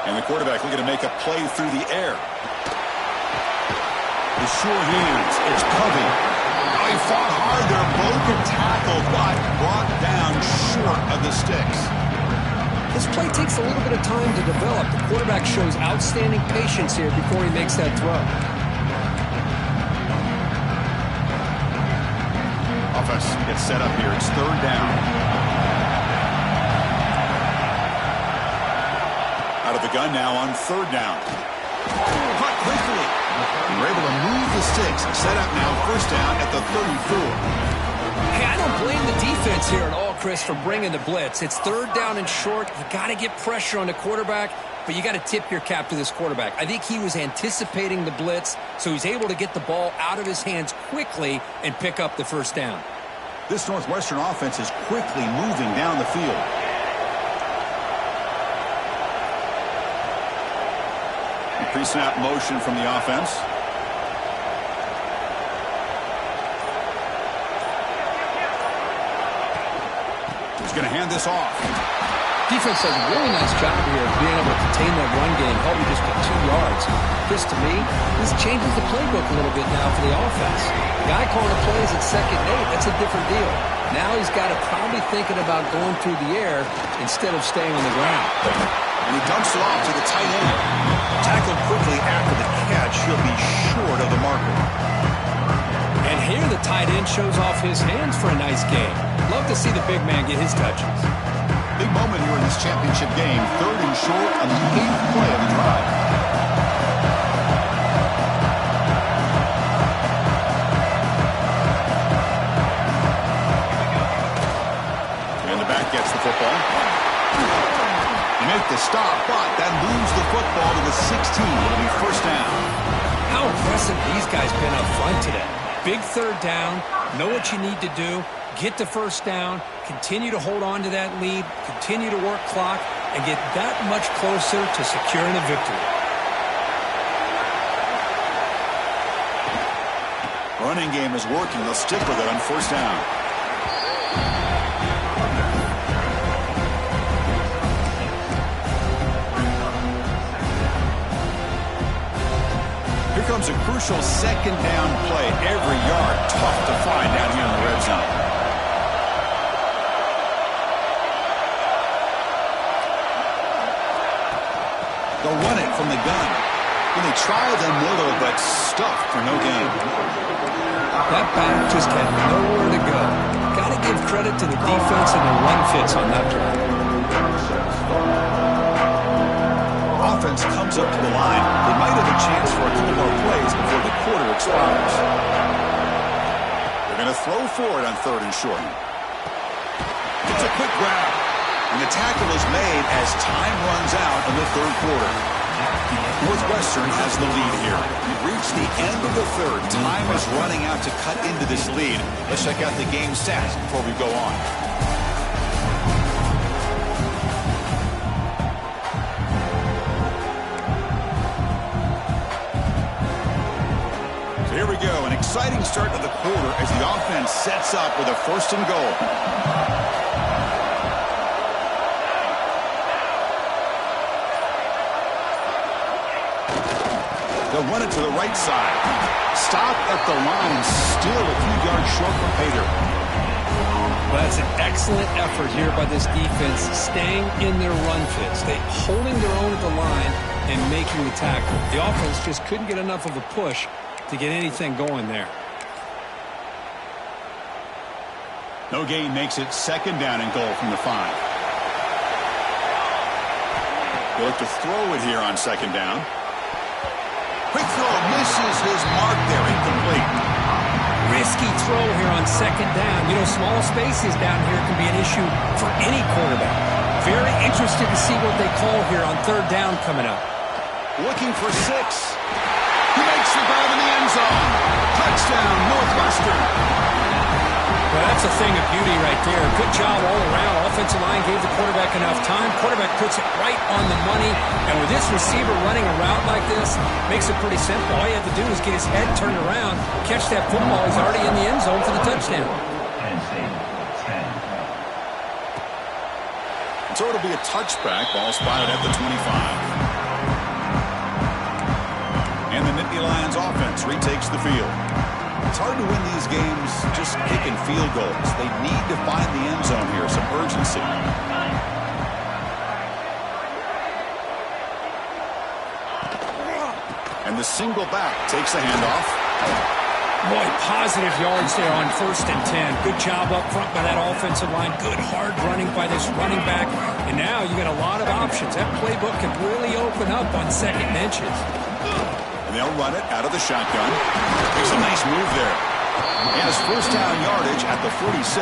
And the quarterback looking to make a play through the air. The sure hands. It's Covey. Oh, he fought hard there. Broken tackle, but brought down short of the sticks. This play takes a little bit of time to develop. The quarterback shows outstanding patience here before he makes that throw. Offense gets set up here. It's 3rd down. Out of the gun now on 3rd down. Cut quickly. And we're able to move the sticks. Set up now 1st down at the 34. Hey, I don't blame the defense here at all, Chris, for bringing the blitz. It's 3rd down and short. You got to get pressure on the quarterback, but you got to tip your cap to this quarterback. I think he was anticipating the blitz, so he's able to get the ball out of his hands quickly and pick up the 1st down. This Northwestern offense is quickly moving down the field. Pre-snap motion from the offense. He's going to hand this off. Defense does a really nice job here of being able to contain that run game, helping just for 2 yards. Chris, to me, this changes the playbook a little bit now for the offense. The guy calling the plays at 2nd and 8, that's a different deal. Now he's got to probably thinking about going through the air instead of staying on the ground. And he dumps it off to the tight end. Tackled quickly after the catch. He'll be short of the marker. And here the tight end shows off his hands for a nice game. Love to see the big man get his touches. Big moment here in this championship game. 3rd and short on the 8th play of the drive. And the back gets the football. They make the stop, but that moves the football to the 16. It'll be 1st down. How impressive these guys been up front today. Big 3rd down. Know what you need to do. Get the 1st down, continue to hold on to that lead, continue to work clock, and get that much closer to securing a victory. Running game is working. They'll stick with it on 1st down. Here comes a crucial 2nd down play. Every yard tough to find down here in the red zone. They'll run it from the gun. And they try the middle, but stuffed for no gain. That back just had nowhere to go. Got to give credit to the defense and the run fits on that drive. Offense comes up to the line. They might have a chance for a couple more plays before the quarter expires. They're going to throw for it on 3rd and short. It's a quick grab. And the tackle is made as time runs out in the 3rd quarter. Northwestern has the lead here. We've reached the end of the 3rd. Time is running out to cut into this lead. Let's check out the game stats before we go on. So here we go exciting start to the quarter as the offense sets up with a 1st and goal. They'll run it to the right side. Stop at the line, still a few yards short from pay dirt. Well, that's an excellent effort here by this defense, staying in their run fits. They holding their own at the line and making the tackle. The offense just couldn't get enough of a push to get anything going there. No gain makes it 2nd down and goal from the 5. They look to throw it here on 2nd down. Quick throw, misses his mark there, incomplete. Risky throw here on 2nd down. You know, small spaces down here can be an issue for any quarterback. Very interested to see what they call here on 3rd down coming up. Looking for 6. He makes the grab in the end zone. Touchdown, Northwestern. Well, that's a thing of beauty right there. Good job all around. Offensive line gave the quarterback enough time. Quarterback puts it right on the money. And with this receiver running a route like this, makes it pretty simple. All you have to do is get his head turned around, catch that football. He's already in the end zone for the touchdown. So it'll be a touchback. Ball spotted at the 25. And the Nittany Lions offense retakes the field. It's hard to win these games just kicking field goals. They need to find the end zone here, some urgency. And the single back takes the handoff. Boy, positive yards there on 1st and 10. Good job up front by that offensive line. Good hard running by this running back. And now you got a lot of options. That playbook can really open up on 2nd and inches. And they'll run it out of the shotgun. Makes a nice move there. And his 1st down yardage at the 46.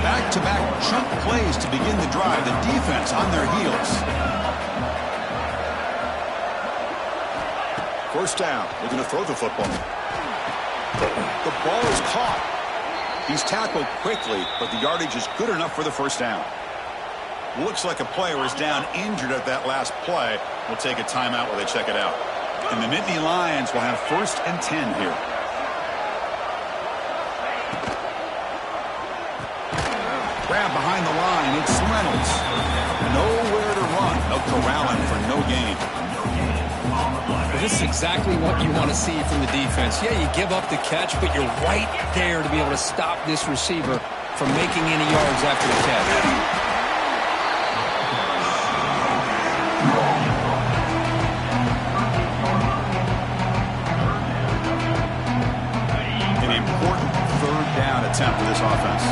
Back-to-back chunk plays to begin the drive. The defense on their heels. 1st down. They're going to throw the football. The ball is caught. He's tackled quickly, but the yardage is good enough for the 1st down. Looks like a player is down injured at that last play. We'll take a timeout while they check it out. And the Nittany Lions will have 1st and 10 here. Grab behind the line. It's Reynolds. Nowhere to run. They'll corral him for no gain. Well, this is exactly what you want to see from the defense. Yeah, you give up the catch, but you're right there to be able to stop this receiver from making any yards after the catch. Attempt for this offense.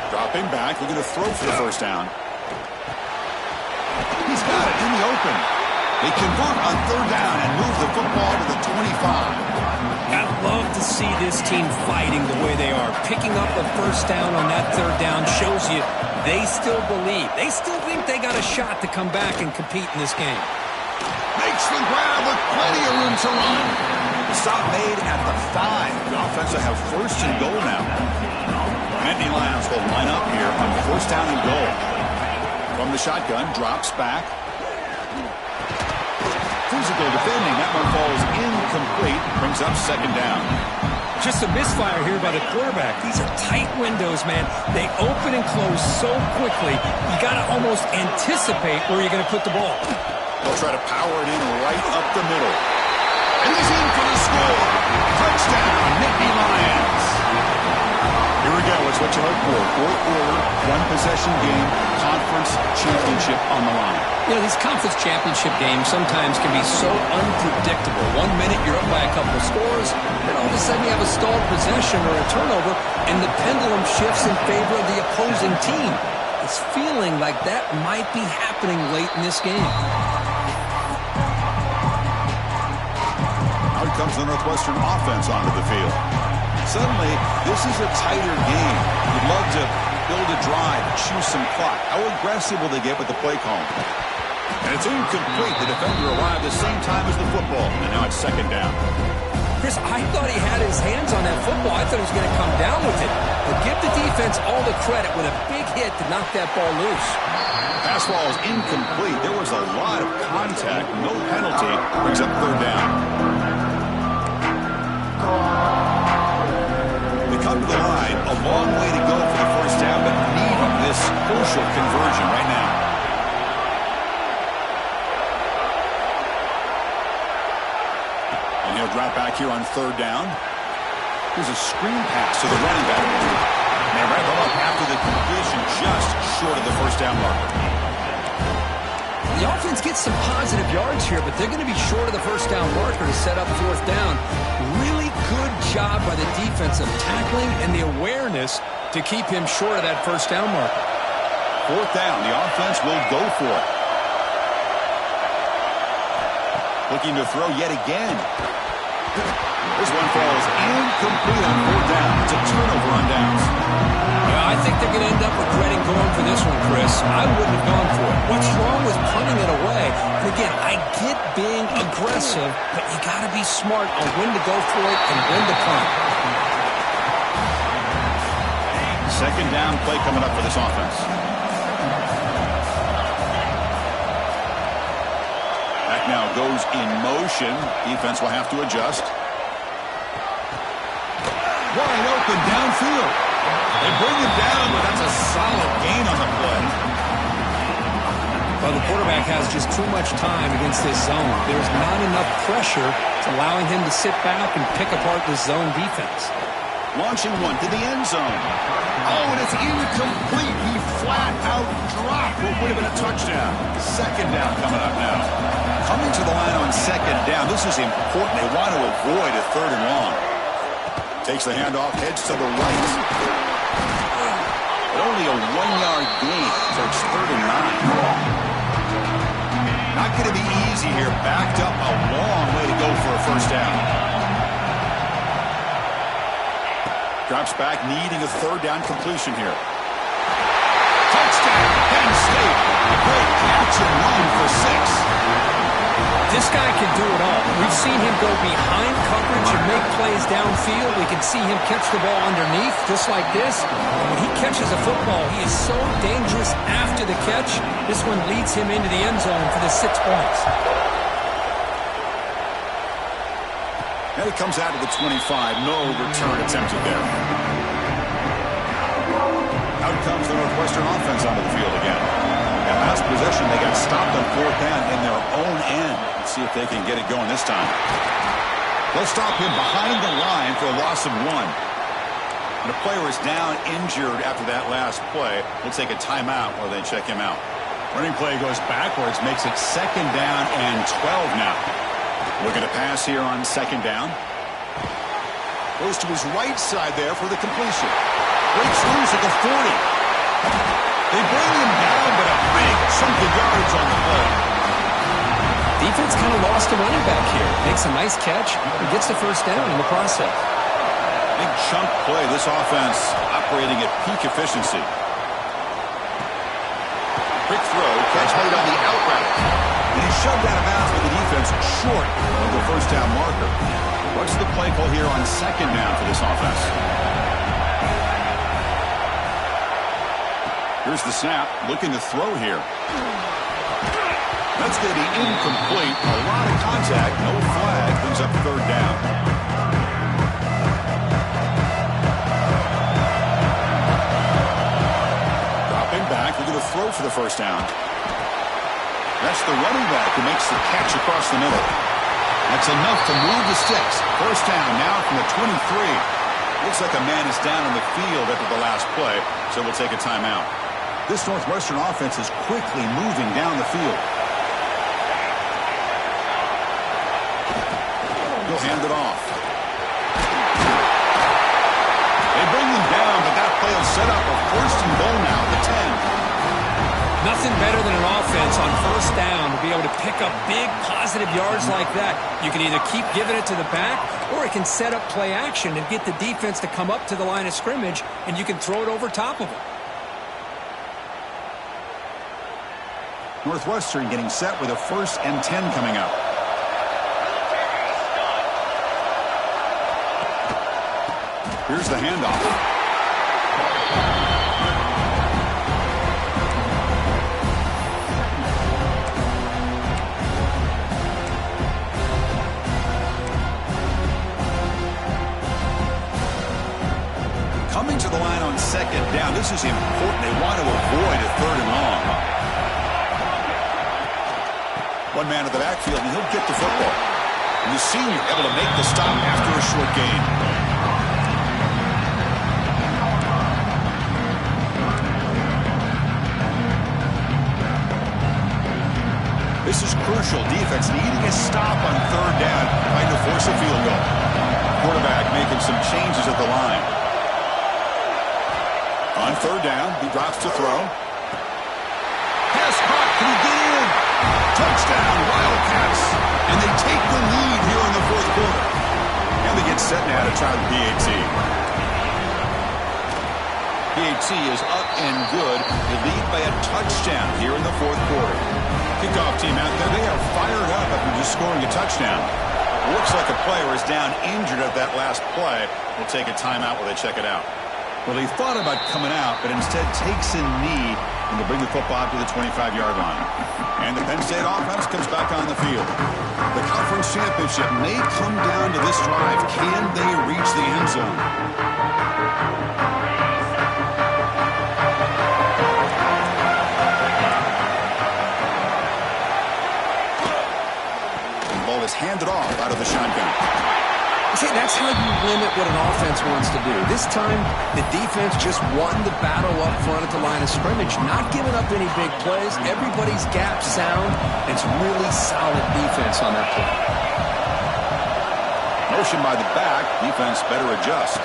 Dropping back, looking to throw for the 1st down. He's got it in the open. They convert on 3rd down and move the football to the 25. I'd love to see this team fighting the way they are. Picking up the 1st down on that 3rd down shows you they still believe. They still think they got a shot to come back and compete in this game. Makes the grab with plenty of room to run. The stop made at the 5. The offense will have 1st and goal now. Nittany Lions will line up here on 1st down and goal. From the shotgun, drops back. Physical defending. That one falls incomplete. Brings up 2nd down. Just a misfire here by the quarterback. These are tight windows, man. They open and close so quickly. You got to almost anticipate where you're going to put the ball. They'll try to power it in right up the middle. And he's in for the score. Touchdown, Nittany Lions. Here we go. It's what you hope for. 4th quarter, 1-possession game, conference championship on the line. You know, these conference championship games sometimes can be so unpredictable. 1 minute you're up by a couple of scores, then all of a sudden you have a stalled possession or a turnover, and the pendulum shifts in favor of the opposing team. It's feeling like that might be happening late in this game. Out comes the Northwestern offense onto the field. Suddenly, this is a tighter game. You'd love to build a drive, choose some clock. How aggressive will they get with the play call? And it's incomplete. The defender arrived the same time as the football, and now it's 2nd down. Chris, I thought he had his hands on that football. I thought he was going to come down with it. But give the defense all the credit with a big hit to knock that ball loose. Pass ball is incomplete. There was a lot of contact. No penalty. Brings up third down. They come to the line. A long way to go for the first down, but need this crucial conversion right now. And he'll drop back here on third down. Here's a screen pass to the running back. And they wrap him up after the completion, just short of the first down marker. The offense gets some positive yards here, but they're going to be short of the first down marker to set up fourth down. Really good job by the defense of tackling and the awareness to keep him short of that first down marker. Fourth down, the offense will go for it. Looking to throw yet again. This one falls incomplete on fourth down. It's a turnover on downs. Yeah, I think they're going to end up regretting going for this one, Chris. I wouldn't have gone for it. What's wrong with punting it away? And again, I get being aggressive, but you got to be smart on when to go for it and when to punt. Second down play coming up for this offense. Back now goes in motion. Defense will have to adjust. Wide open downfield. They bring him down, but that's a solid gain on the play. Well, the quarterback has just too much time against this zone. There's not enough pressure. It's allowing him to sit back and pick apart the zone defense. Launching one to the end zone. Oh, and it's incomplete. He flat out dropped what would have been a touchdown. Second down coming up now. Coming to the line on second down. This is important. They want to avoid a third and long. Takes the handoff, heads to the right. But only a 1-yard gain, so it's third and 9. Not going to be easy here. Backed up a long way to go for a first down. Drops back, needing a third down completion here. Touchdown, Penn State. A great catch and run for 6. This guy can do it all. We've seen him go behind coverage and make plays downfield. We can see him catch the ball underneath, just like this. And when he catches a football, he is so dangerous after the catch. This one leads him into the end zone for the 6 points. And it comes out of the 25. No return attempted there. Out comes the Northwestern offense onto the field again. That last possession, they got stopped on fourth down in their own end. Let's see if they can get it going this time. They'll stop him behind the line for a loss of 1. And the player is down injured after that last play. We'll take a timeout while they check him out. Running play goes backwards, makes it second down and 12 now. Looking to pass here on second down. Goes to his right side there for the completion. Breaks loose at the 40. They bring him down, but a big chunk of yards on the play. Defense kind of lost a running back here. Makes a nice catch and gets the first down in the process. Big chunk play. This offense operating at peak efficiency. Quick throw, catch made on the out route. And he's shoved out of bounds with the defense short of the first down marker. What's the play call here on second down for this offense? Here's the snap, looking to throw here. That's going to be incomplete. A lot of contact, no flag, brings up third down. Dropping back, looking to throw for the first down. That's the running back who makes the catch across the middle. That's enough to move the sticks. First down now from the 23. Looks like a man is down on the field after the last play, so we'll take a timeout. This Northwestern offense is quickly moving down the field. He'll hand it off. They bring him down, but that play will set up a first and goal now at the 10. Nothing better than an offense on first down to be able to pick up big positive yards like that. You can either keep giving it to the back, or it can set up play action and get the defense to come up to the line of scrimmage, and you can throw it over top of them. Northwestern getting set with a 1st and 10 coming up. Here's the handoff. Coming to the line on second down. This is important. They want to avoid a third and long. One man in the backfield, and he'll get the football. And the senior able to make the stop after a short gain. This is crucial. Defense needing a stop on third down, trying to force a field goal. Quarterback making some changes at the line. On third down, he drops to throw. Pass caught. Can he get in? Touchdown, Wildcats. And they take the lead here in the fourth quarter. And they get set now to try the PAT. PAT is up and good. They lead by a touchdown here in the fourth quarter. Kickoff team out there. They are fired up after just scoring a touchdown. It looks like a player is down injured at that last play. We'll take a timeout while they check it out. Well, he thought about coming out, but instead takes a knee and to bring the football to the 25-yard line. And the Penn State offense comes back on the field. The conference championship may come down to this drive. Can they reach the end zone? And the ball is handed off out of the shotgun. See, that's how you limit what an offense wants to do. This time, the defense just won the battle up front at the line of scrimmage, not giving up any big plays. Everybody's gap sound. It's really solid defense on that play. Motion by the back. Defense better adjust.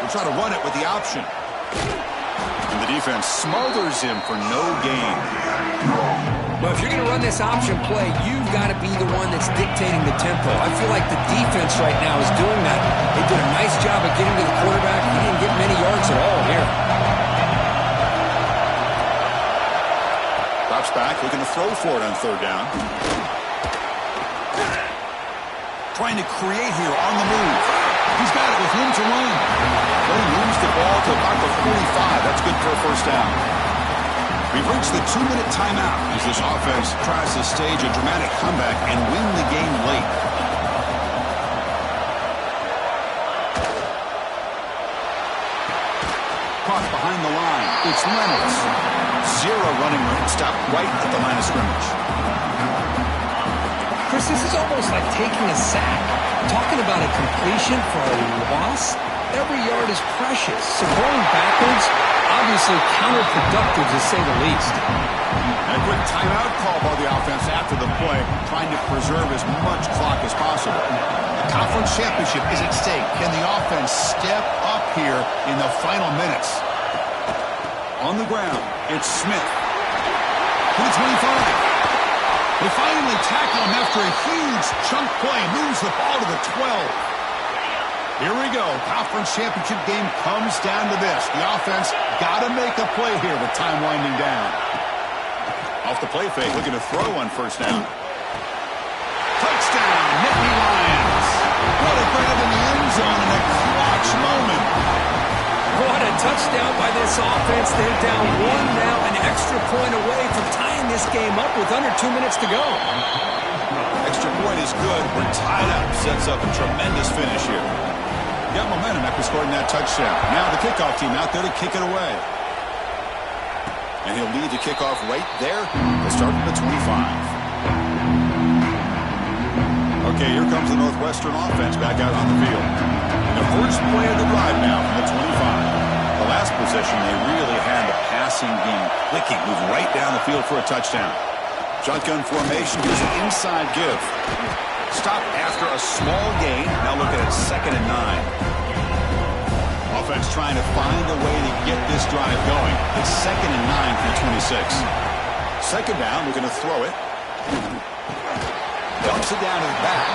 We'll try to run it with the option. And the defense smothers him for no gain. Well, if you're going to run this option play, you've got to be the one that's dictating the tempo. I feel like the defense right now is doing that. They did a nice job of getting to the quarterback. He didn't get many yards at all here. Drops back, looking to throw for it on third down. Trying to create here on the move. He's got it with room to run. Well, he moves the ball to about the 45. That's good for a first down. We've reached the 2-minute timeout as this offense tries to stage a dramatic comeback and win the game late. Caught behind the line. It's Reynolds. Zero running room. Stopped right at the line of scrimmage. Chris, this is almost like taking a sack. Talking about a completion for a loss, every yard is precious. So going backwards, obviously counterproductive to say the least. And a quick timeout call by the offense after the play, trying to preserve as much clock as possible. The conference championship is at stake. Can the offense step up here in the final minutes? On the ground, it's Smith. To the 25. They finally tackle him after a huge chunk play. Moves the ball to the 12. Here we go. Conference championship game comes down to this. The offense got to make a play here with time winding down. Off the play fake, looking to throw on first down. Touchdown, Nittany Lions. What a grab in the end zone in a clutch moment. What a touchdown by this offense. They're down one now, an extra point away from tying this game up with under 2 minutes to go. Extra point is good. We're tied up. Sets up a tremendous finish here. Got momentum after scoring that touchdown. Now the kickoff team out there to kick it away. And he'll lead the kickoff right there. They'll start at the 25. Okay, here comes the Northwestern offense back out on the field. The first play of the drive now from the 25. The last possession, they really had the passing game clicking. Move right down the field for a touchdown. Shotgun formation. Here's an inside give. Stop after a small gain. Now looking at 2nd and 9. Offense trying to find a way to get this drive going. It's 2nd and 9 from 26. Second down, looking to throw it. Dumps it down to the back.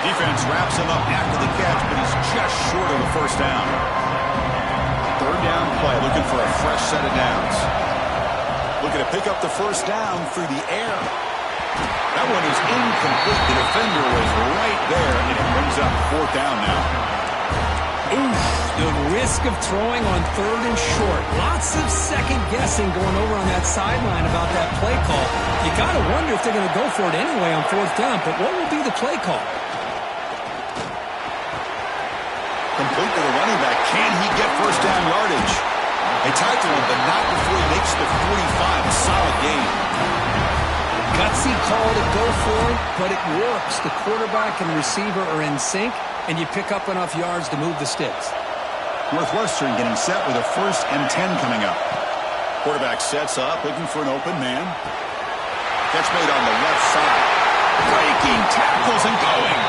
Defense wraps him up after the catch, but he's just short of the first down. Third down play, looking for a fresh set of downs. Looking to pick up the first down through the air. That one is incomplete. The defender was right there, and it brings up 4th down now. Oof, the risk of throwing on 3rd and short. Lots of second guessing going over on that sideline about that play call. You got to wonder if they're going to go for it anyway on 4th down, but what will be the play call? Complete to the running back. Can he get first down yardage? They tackle him, but not before he makes the 45. A solid gain. Gutsy call to go for it, but it works. The quarterback and receiver are in sync, and you pick up enough yards to move the sticks. Northwestern getting set with a 1st and 10 coming up. Quarterback sets up, looking for an open man. Catch made on the left side. Breaking tackles and going.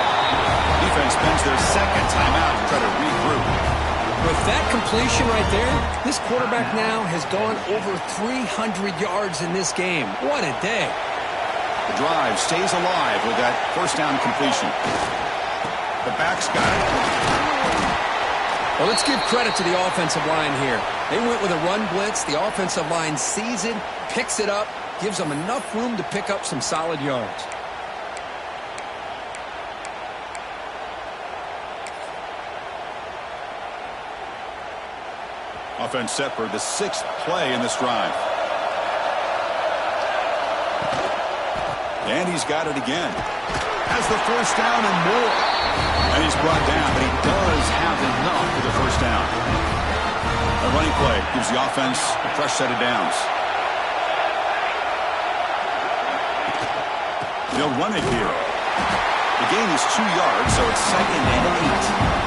Defense spends their 2nd timeout to try to regroup. With that completion right there, this quarterback now has gone over 300 yards in this game. What a day. The drive stays alive with that 1st down completion. The back's got it. Well, let's give credit to the offensive line here. They went with a run blitz. The offensive line sees it, picks it up, gives them enough room to pick up some solid yards. Offense set for the 6th play in this drive. And he's got it again. Has the 1st down and more. And he's brought down, but he does have enough for the 1st down. A running play gives the offense a fresh set of downs. They'll run it here. The gain is 2 yards, so it's 2nd and 8.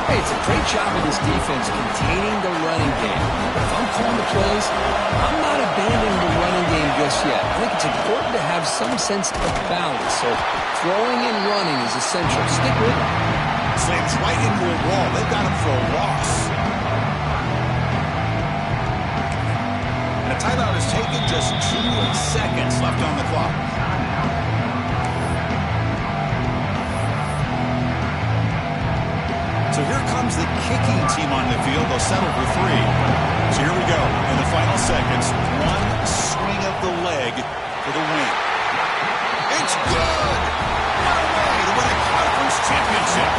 Hey, it's a great job of this defense containing the running game. If I'm calling the plays, I'm not abandoning the running game just yet. I think it's important to have some sense of balance. So throwing and running is essential. Stick with it. Slams right into a wall. They've got him for a loss. And a timeout is taken. Just 2 seconds left on the clock. So here comes the kicking team on the field. They'll settle for 3. So here we go. In the final seconds, 1 swing of the leg for the win. It's good! What a way to win a conference championship.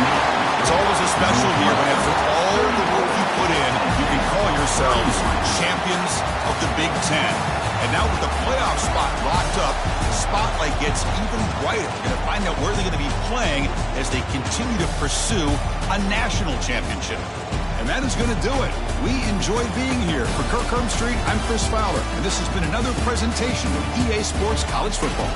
It's always a special year when after all the work you put in, you can call yourselves champions of the Big Ten. And now with the playoff spot locked up, the spotlight gets even brighter. We're going to find out where they're going to be playing as they continue to pursue a national championship. And that is going to do it. We enjoyed being here. For Kirk Herbstreit, I'm Chris Fowler, and this has been another presentation of EA Sports College Football.